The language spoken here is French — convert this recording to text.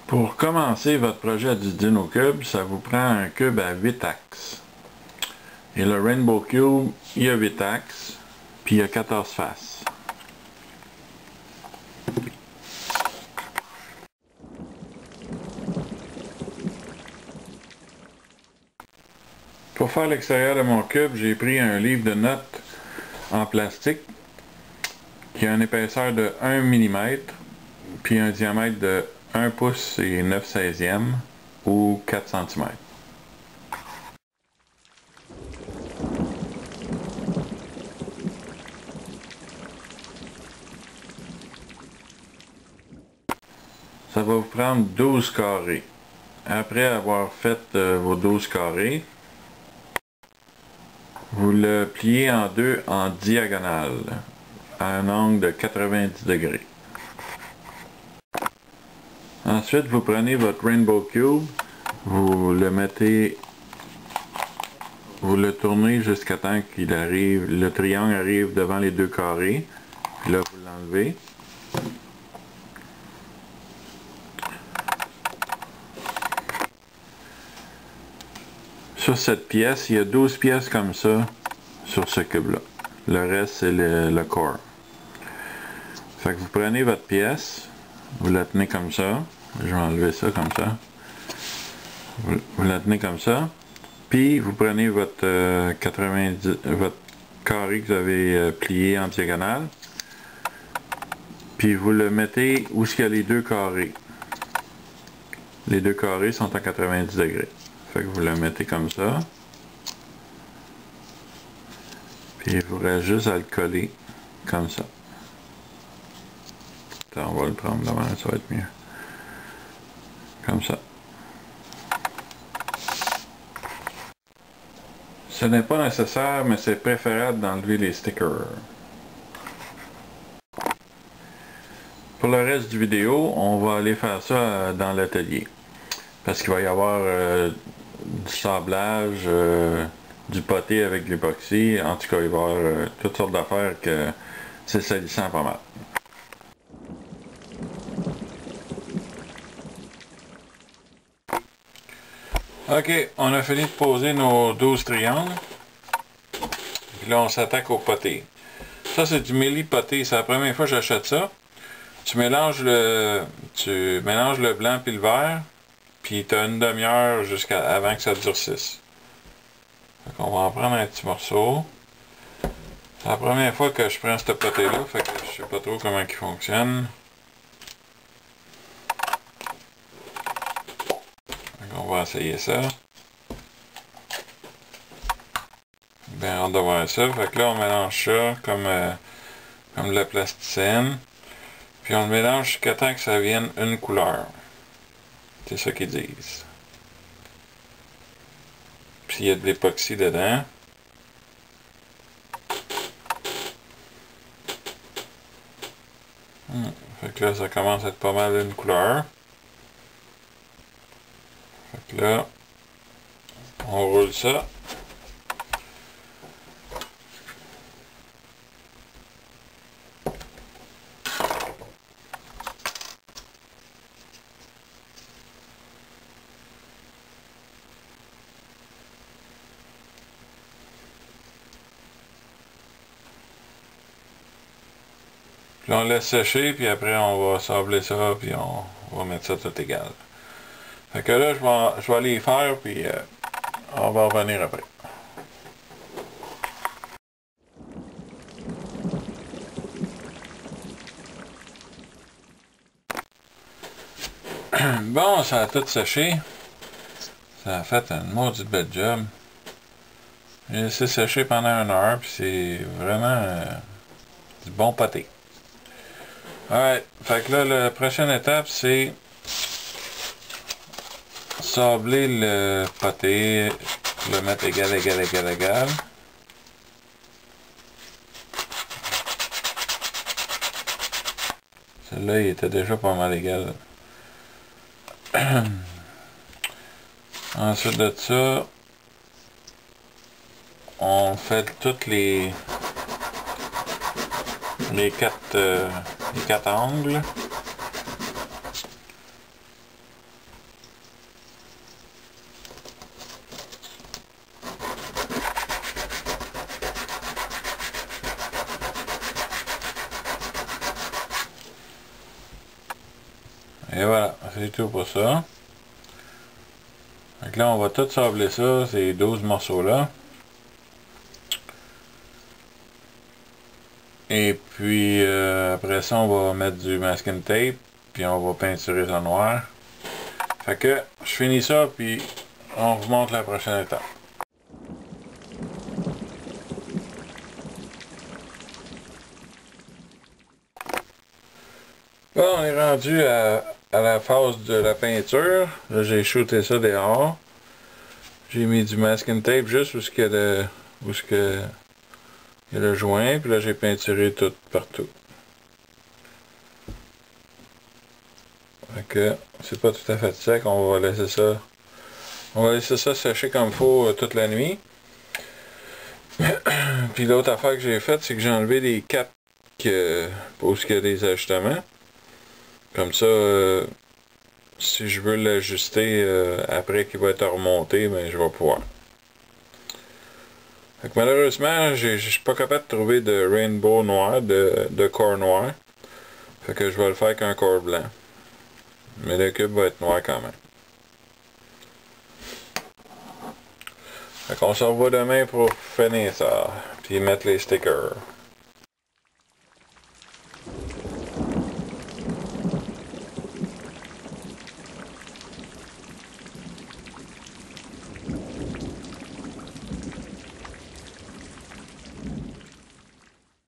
Pour commencer votre projet à Dino Cube, ça vous prend un cube à 8 axes. Et le Rainbow Cube, il y a 8 axes, puis il y a 14 faces. Pour faire l'extérieur de mon cube, j'ai pris un livre de notes en plastique qui a une épaisseur de 1 mm, puis un diamètre de 1 pouce et 9/16 ou 4 cm. Ça va vous prendre 12 carrés. Après avoir fait vos 12 carrés, vous le pliez en deux en diagonale, à un angle de 90 degrés. Ensuite, vous prenez votre Rainbow Cube, vous le mettez, vous le tournez jusqu'à temps qu'il arrive, le triangle arrive devant les deux carrés, puis là vous l'enlevez. Sur cette pièce, il y a 12 pièces comme ça sur ce cube-là. Le reste, c'est le corps. Fait que vous prenez votre pièce, vous la tenez comme ça. Je vais enlever ça comme ça. Vous la tenez comme ça. Puis vous prenez votre votre carré que vous avez plié en diagonale. Puis vous le mettez où il y a les deux carrés. Les deux carrés sont à 90 degrés. Fait que vous le mettez comme ça. Puis il vous reste juste à le coller comme ça. Attends, on va le prendre devant, ça va être mieux. Comme ça. Ce n'est pas nécessaire, mais c'est préférable d'enlever les stickers. Pour le reste du vidéo, on va aller faire ça dans l'atelier. Parce qu'il va y avoir du sablage, du poté avec de l'époxy. En tout cas, il va y avoir toutes sortes d'affaires que c'est salissant pas mal. Ok, on a fini de poser nos 12 triangles. Puis là, on s'attaque au poté. Ça, c'est du Méli poté. C'est la première fois que j'achète ça. Tu mélanges le blanc puis le vert. Puis tu as une demi-heure avant que ça durcisse. Fait qu'on va en prendre un petit morceau. C'est la première fois que je prends ce poté-là. Fait que je sais pas trop comment il fonctionne. On va essayer ça. Bien hâte de voir ça. Fait que là, on mélange ça comme de la plasticine. Puis on le mélange jusqu'à temps que ça vienne une couleur. C'est ça qu'ils disent. Puis il y a de l'époxy dedans. Fait que là, ça commence à être pas mal une couleur. Fait que là, on roule ça. Puis on laisse sécher, puis après on va sabler ça, puis on va mettre ça tout égal. Fait que là, je vais aller y faire, puis on va revenir après. Bon, ça a tout séché. Ça a fait une maudite belle job. J'ai laissé sécher pendant 1 heure, puis c'est vraiment du bon pâté. Alright, fait que là, la prochaine étape, c'est sabler le pâté, le mettre égal. Celui-là, il était déjà pas mal égal. Ensuite de ça, on fait toutes les quatre angles. Et voilà, c'est tout pour ça. Donc là, on va tout sabler ça, ces 12 morceaux-là. Et puis, après ça, on va mettre du masking tape, puis on va peinturer ça noir. Fait que, je finis ça, puis on vous montre la prochaine étape. Là, on est rendu à la phase de la peinture. Là, j'ai shooté ça dehors. J'ai mis du masking tape juste où il y a le joint, puis là, j'ai peinturé tout partout. Fait que, c'est pas tout à fait sec, on va laisser ça. On va laisser ça sécher comme il faut toute la nuit. Puis l'autre affaire que j'ai faite, c'est que j'ai enlevé les caps pour ce qu'il y a des ajustements. Comme ça, si je veux l'ajuster après qu'il va être remonté, ben je vais pouvoir. Fait que malheureusement, je suis pas capable de trouver de rainbow noir, de corps noir. Fait que je vais le faire avec un corps blanc. Mais le cube va être noir quand même. Fait qu'on se revoit demain pour finir ça, puis mettre les stickers.